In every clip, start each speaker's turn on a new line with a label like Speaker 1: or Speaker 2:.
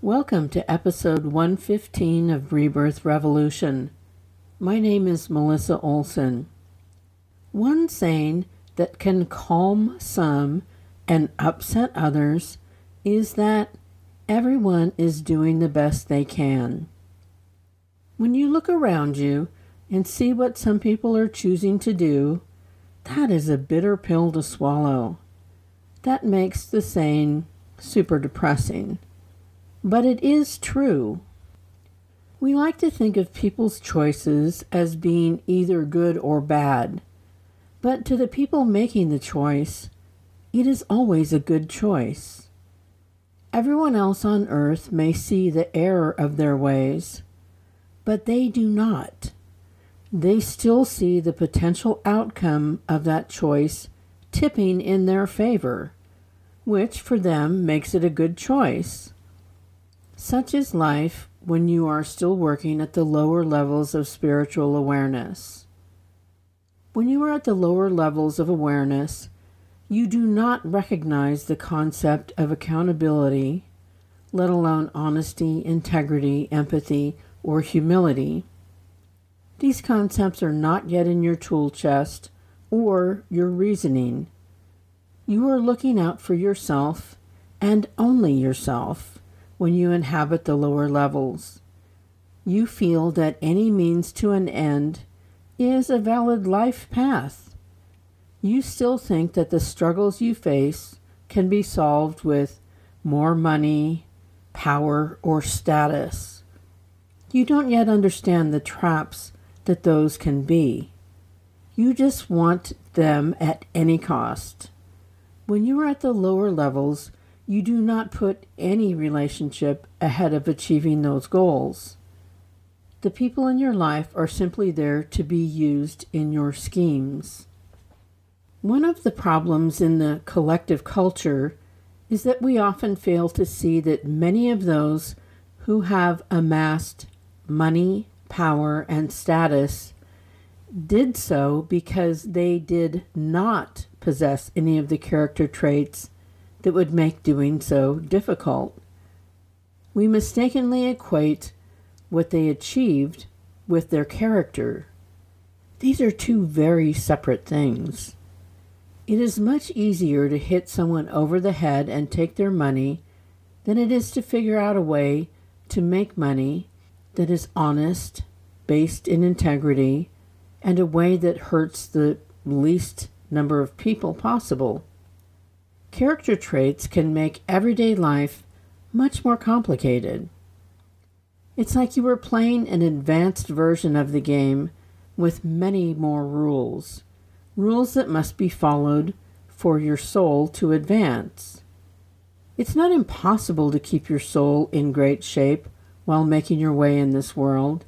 Speaker 1: Welcome to episode 115 of Rebirth Revolution. My name is Melissa Olson. One saying that can calm some and upset others is that everyone is doing the best they can. When you look around you and see what some people are choosing to do, that is a bitter pill to swallow. That makes the saying super depressing. But it is true. We like to think of people's choices as being either good or bad. But to the people making the choice, it is always a good choice. Everyone else on earth may see the error of their ways, but they do not. They still see the potential outcome of that choice tipping in their favor, which for them makes it a good choice. Such is life when you are still working at the lower levels of spiritual awareness. When you are at the lower levels of awareness, you do not recognize the concept of accountability, let alone honesty, integrity, empathy, or humility. These concepts are not yet in your tool chest or your reasoning. You are looking out for yourself and only yourself when you inhabit the lower levels. You feel that any means to an end is a valid life path. You still think that the struggles you face can be solved with more money, power, or status. You don't yet understand the traps that those can be. You just want them at any cost. When you are at the lower levels, you do not put any relationship ahead of achieving those goals. The people in your life are simply there to be used in your schemes. One of the problems in the collective culture is that we often fail to see that many of those who have amassed money, power, and status did so because they did not possess any of the character traits that would make doing so difficult. We mistakenly equate what they achieved with their character. These are two very separate things. It is much easier to hit someone over the head and take their money than it is to figure out a way to make money that is honest, based in integrity, and a way that hurts the least number of people possible. Character traits can make everyday life much more complicated. It's like you were playing an advanced version of the game with many more rules that must be followed for your soul to advance. It's not impossible to keep your soul in great shape while making your way in this world.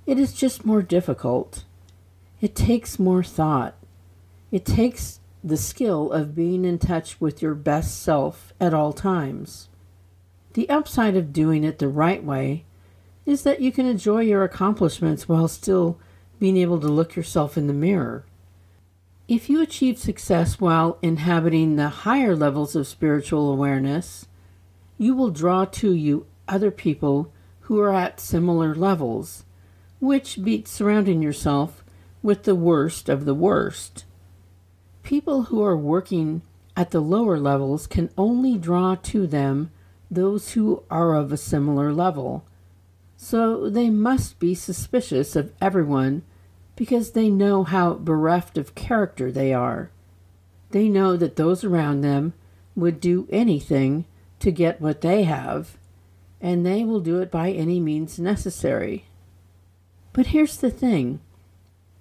Speaker 1: It is just more difficult. It takes more thought. It takes the skill of being in touch with your best self at all times. The upside of doing it the right way is that you can enjoy your accomplishments while still being able to look yourself in the mirror. If you achieve success while inhabiting the higher levels of spiritual awareness, you will draw to you other people who are at similar levels, which beats surrounding yourself with the worst of the worst. People who are working at the lower levels can only draw to them those who are of a similar level. So they must be suspicious of everyone because they know how bereft of character they are. They know that those around them would do anything to get what they have, and they will do it by any means necessary. But here's the thing.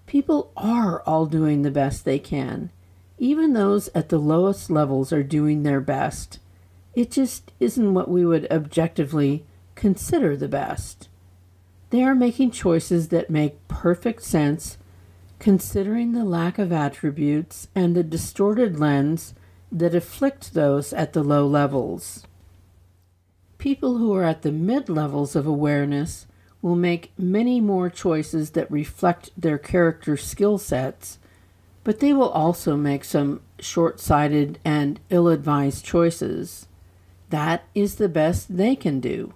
Speaker 1: People are all doing the best they can. Even those at the lowest levels are doing their best. It just isn't what we would objectively consider the best. They are making choices that make perfect sense, considering the lack of attributes and the distorted lens that afflict those at the low levels. People who are at the mid-levels of awareness will make many more choices that reflect their character skill sets But they will also make some short-sighted and ill-advised choices. That is the best they can do.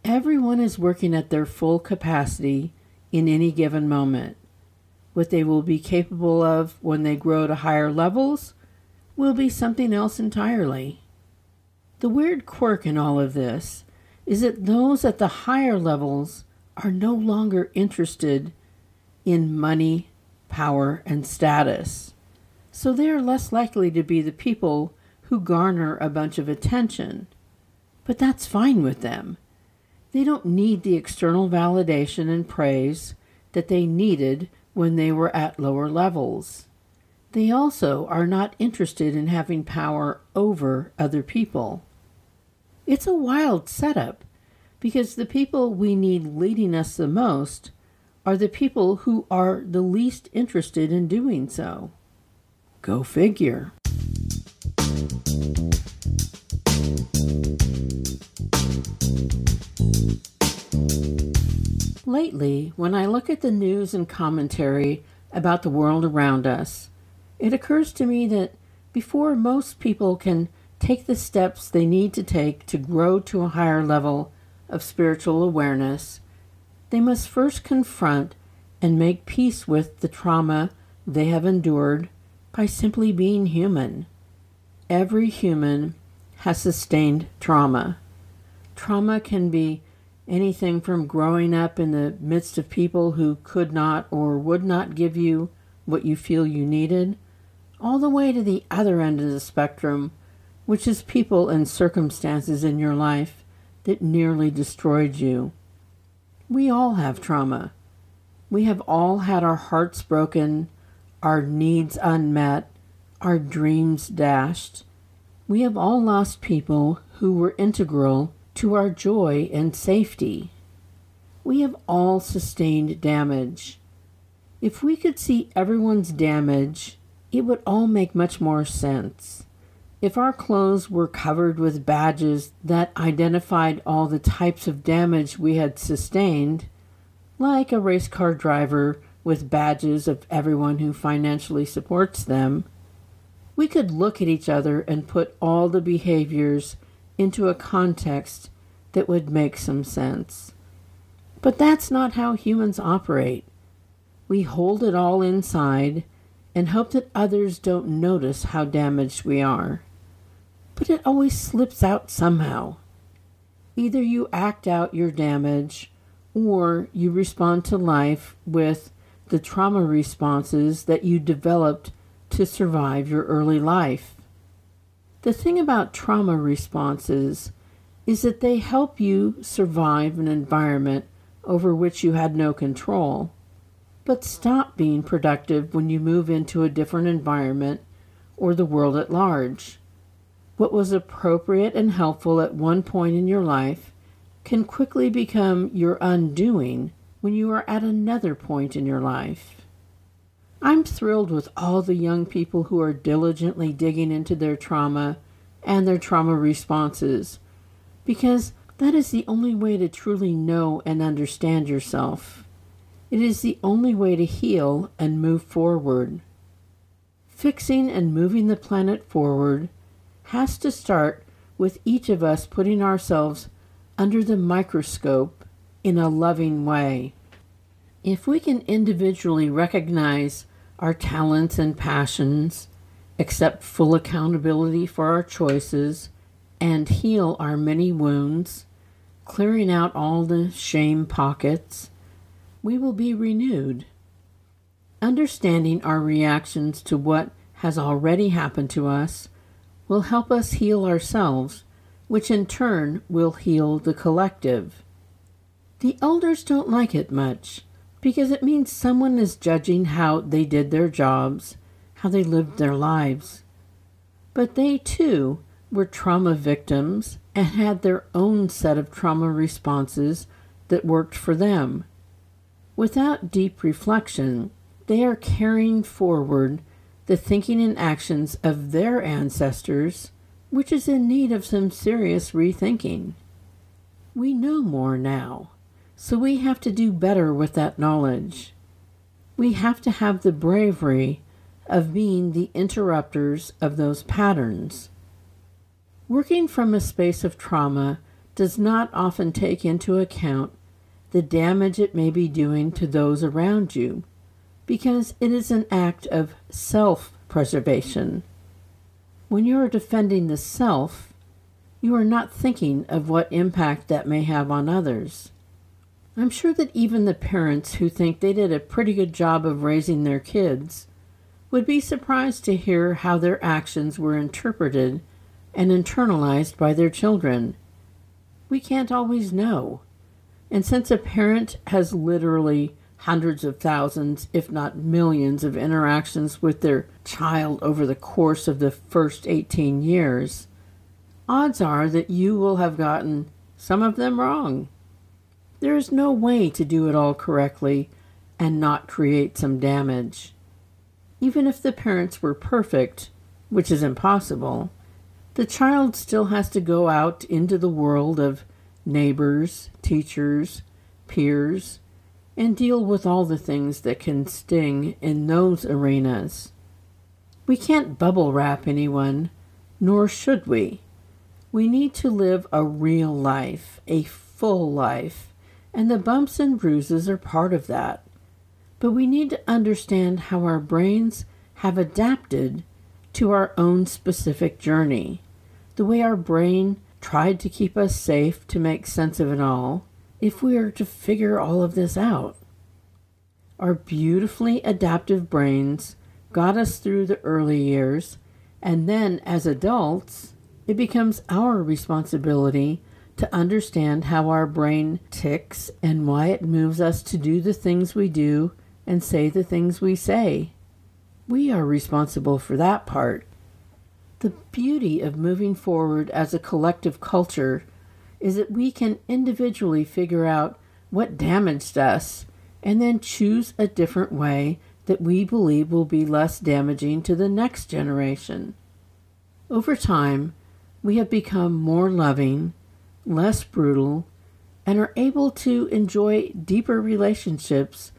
Speaker 1: Everyone is working at their full capacity in any given moment. What they will be capable of when they grow to higher levels will be something else entirely. The weird quirk in all of this is that those at the higher levels are no longer interested in money, power, and status. So they are less likely to be the people who garner a bunch of attention. But that's fine with them. They don't need the external validation and praise that they needed when they were at lower levels. They also are not interested in having power over other people. It's a wild setup, because the people we need leading us the most are the people who are the least interested in doing so. Go figure. Lately, when I look at the news and commentary about the world around us, it occurs to me that before most people can take the steps they need to take to grow to a higher level of spiritual awareness, they must first confront and make peace with the trauma they have endured by simply being human. Every human has sustained trauma. Trauma can be anything from growing up in the midst of people who could not or would not give you what you feel you needed, all the way to the other end of the spectrum, which is people and circumstances in your life that nearly destroyed you. We all have trauma. We have all had our hearts broken, our needs unmet, our dreams dashed. We have all lost people who were integral to our joy and safety. We have all sustained damage. If we could see everyone's damage, it would all make much more sense. If our clothes were covered with badges that identified all the types of damage we had sustained, like a race car driver with badges of everyone who financially supports them, we could look at each other and put all the behaviors into a context that would make some sense. But that's not how humans operate. We hold it all inside and hope that others don't notice how damaged we are. But it always slips out somehow. Either you act out your damage, or you respond to life with the trauma responses that you developed to survive your early life. The thing about trauma responses is that they help you survive an environment over which you had no control, but stop being productive when you move into a different environment or the world at large. What was appropriate and helpful at one point in your life can quickly become your undoing when you are at another point in your life. I'm thrilled with all the young people who are diligently digging into their trauma and their trauma responses, because that is the only way to truly know and understand yourself. It is the only way to heal and move forward. Fixing and moving the planet forward has to start with each of us putting ourselves under the microscope in a loving way. If we can individually recognize our talents and passions, accept full accountability for our choices, and heal our many wounds, clearing out all the shame pockets, we will be renewed. Understanding our reactions to what has already happened to us will help us heal ourselves, which in turn will heal the collective. The elders don't like it much, because it means someone is judging how they did their jobs, how they lived their lives. But they, too, were trauma victims and had their own set of trauma responses that worked for them. Without deep reflection, they are carrying forward the thinking and actions of their ancestors, which is in need of some serious rethinking. We know more now, so we have to do better with that knowledge. We have to have the bravery of being the interrupters of those patterns. Working from a space of trauma does not often take into account the damage it may be doing to those around you, because it is an act of self-preservation. When you are defending the self, you are not thinking of what impact that may have on others. I'm sure that even the parents who think they did a pretty good job of raising their kids would be surprised to hear how their actions were interpreted and internalized by their children. We can't always know. And since a parent has literally hundreds of thousands, if not millions, of interactions with their child over the course of the first 18 years, odds are that you will have gotten some of them wrong. There is no way to do it all correctly and not create some damage. Even if the parents were perfect, which is impossible, the child still has to go out into the world of neighbors, teachers, peers, and deal with all the things that can sting in those arenas. We can't bubble wrap anyone, nor should we. We need to live a real life, a full life, and the bumps and bruises are part of that. But we need to understand how our brains have adapted to our own specific journey. The way our brain tried to keep us safe to make sense of it all, if we are to figure all of this out. Our beautifully adaptive brains got us through the early years, and then as adults, it becomes our responsibility to understand how our brain ticks and why it moves us to do the things we do and say the things we say. We are responsible for that part. The beauty of moving forward as a collective culture is that we can individually figure out what damaged us and then choose a different way that we believe will be less damaging to the next generation. Over time, we have become more loving, less brutal, and are able to enjoy deeper relationships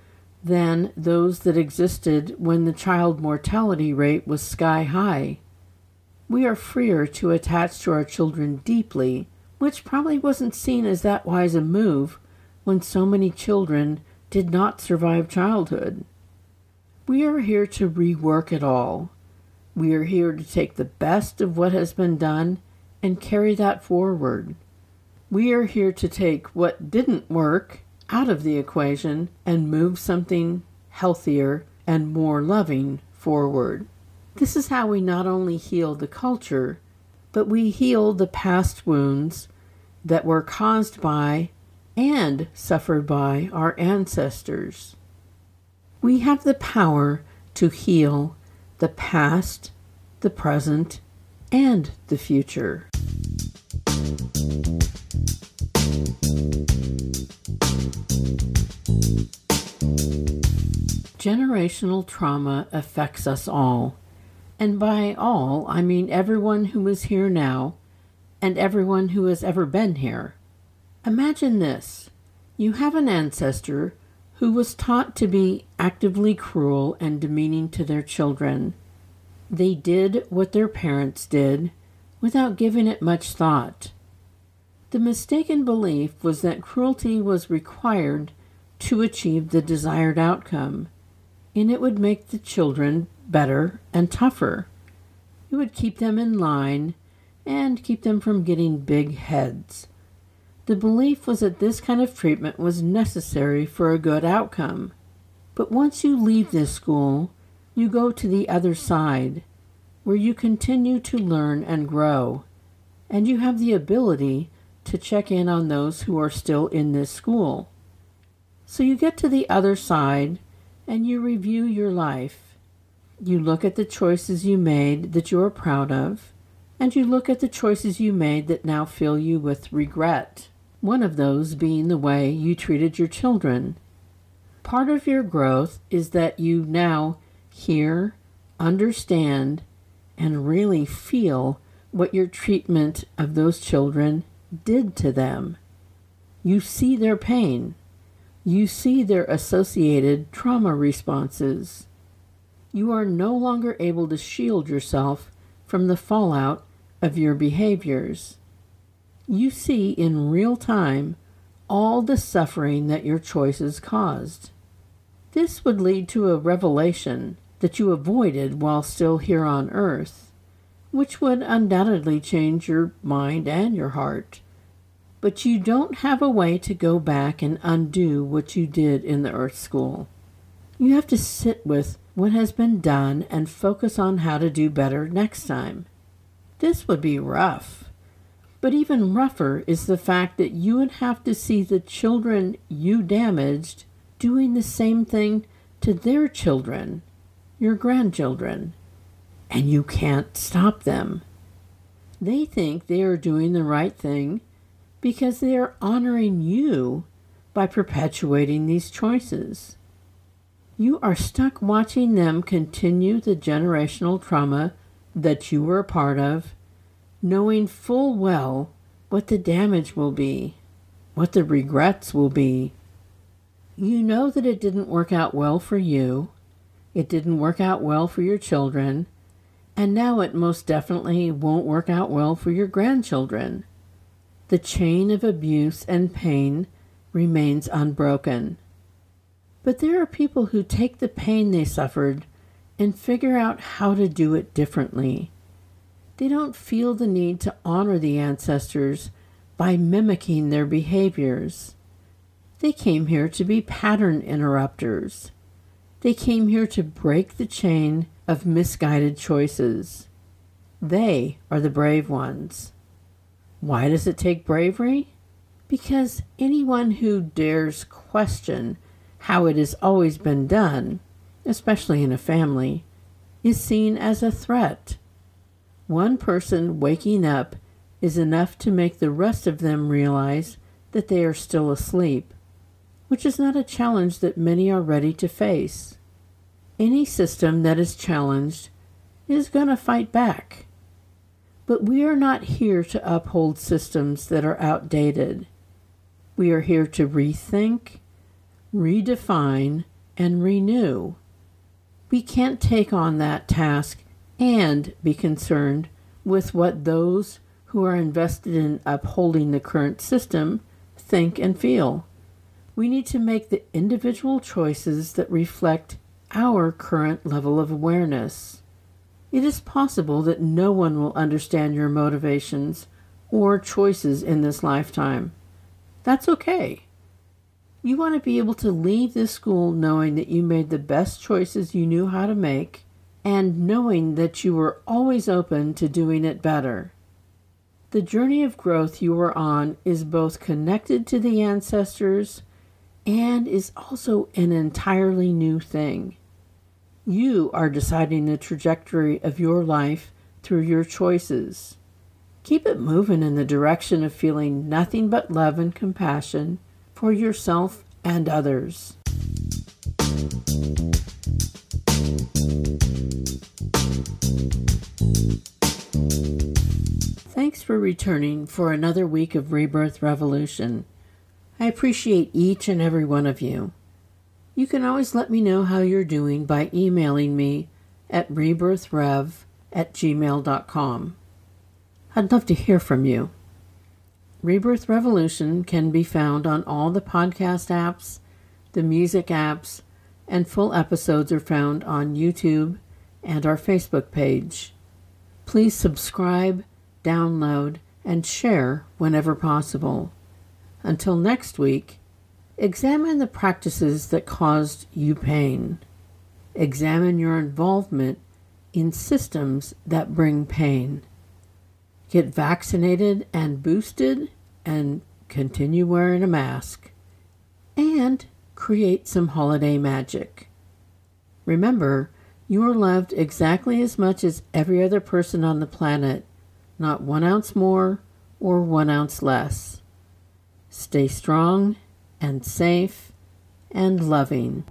Speaker 1: than those that existed when the child mortality rate was sky high. We are freer to attach to our children deeply, which probably wasn't seen as that wise a move when so many children did not survive childhood. We are here to rework it all. We are here to take the best of what has been done and carry that forward. We are here to take what didn't work out of the equation and move something healthier and more loving forward. This is how we not only heal the culture, but we heal the past wounds that were caused by and suffered by our ancestors. We have the power to heal the past, the present, and the future. Generational trauma affects us all. And by all, I mean everyone who is here now and everyone who has ever been here. Imagine this. You have an ancestor who was taught to be actively cruel and demeaning to their children. They did what their parents did without giving it much thought. The mistaken belief was that cruelty was required to achieve the desired outcome, and it would make the children better and tougher. It would keep them in line and keep them from getting big heads. The belief was that this kind of treatment was necessary for a good outcome. But once you leave this school, you go to the other side, where you continue to learn and grow, and you have the ability to check in on those who are still in this school. So you get to the other side, and you review your life. You look at the choices you made that you are proud of, and you look at the choices you made that now fill you with regret. One of those being the way you treated your children. Part of your growth is that you now hear, understand, and really feel what your treatment of those children did to them. You see their pain. You see their associated trauma responses. you are no longer able to shield yourself from the fallout of your behaviors. You see in real time all the suffering that your choices caused. This would lead to a revelation that you avoided while still here on earth, which would undoubtedly change your mind and your heart. But you don't have a way to go back and undo what you did in the earth school. You have to sit with what has been done and focus on how to do better next time. This would be rough. But even rougher is the fact that you would have to see the children you damaged doing the same thing to their children, your grandchildren, and you can't stop them. They think they are doing the right thing because they are honoring you by perpetuating these choices. You are stuck watching them continue the generational trauma that you were a part of, knowing full well what the damage will be, what the regrets will be. You know that it didn't work out well for you, it didn't work out well for your children, and now it most definitely won't work out well for your grandchildren. The chain of abuse and pain remains unbroken. But there are people who take the pain they suffered and figure out how to do it differently. They don't feel the need to honor the ancestors by mimicking their behaviors. They came here to be pattern interrupters. They came here to break the chain of misguided choices. They are the brave ones. Why does it take bravery? Because anyone who dares question how it has always been done, especially in a family, is seen as a threat. One person waking up is enough to make the rest of them realize that they are still asleep, which is not a challenge that many are ready to face. Any system that is challenged is going to fight back. But we are not here to uphold systems that are outdated. We are here to rethink, redefine, and renew. We can't take on that task and be concerned with what those who are invested in upholding the current system think and feel. We need to make the individual choices that reflect our current level of awareness. It is possible that no one will understand your motivations or choices in this lifetime. That's okay. You want to be able to leave this school knowing that you made the best choices you knew how to make and knowing that you were always open to doing it better. The journey of growth you are on is both connected to the ancestors and is also an entirely new thing. You are deciding the trajectory of your life through your choices. Keep it moving in the direction of feeling nothing but love and compassion for yourself and others. Thanks for returning for another week of Rebirth Revolution. I appreciate each and every one of you. You can always let me know how you're doing by emailing me at rebirthrev@gmail.com. I'd love to hear from you. Rebirth Revolution can be found on all the podcast apps, the music apps, and full episodes are found on YouTube and our Facebook page. Please subscribe, download, and share whenever possible. Until next week, examine the practices that caused you pain. Examine your involvement in systems that bring pain. Get vaccinated and boosted and continue wearing a mask. And create some holiday magic. Remember, you are loved exactly as much as every other person on the planet, not 1 ounce more or 1 ounce less. Stay strong and safe and loving.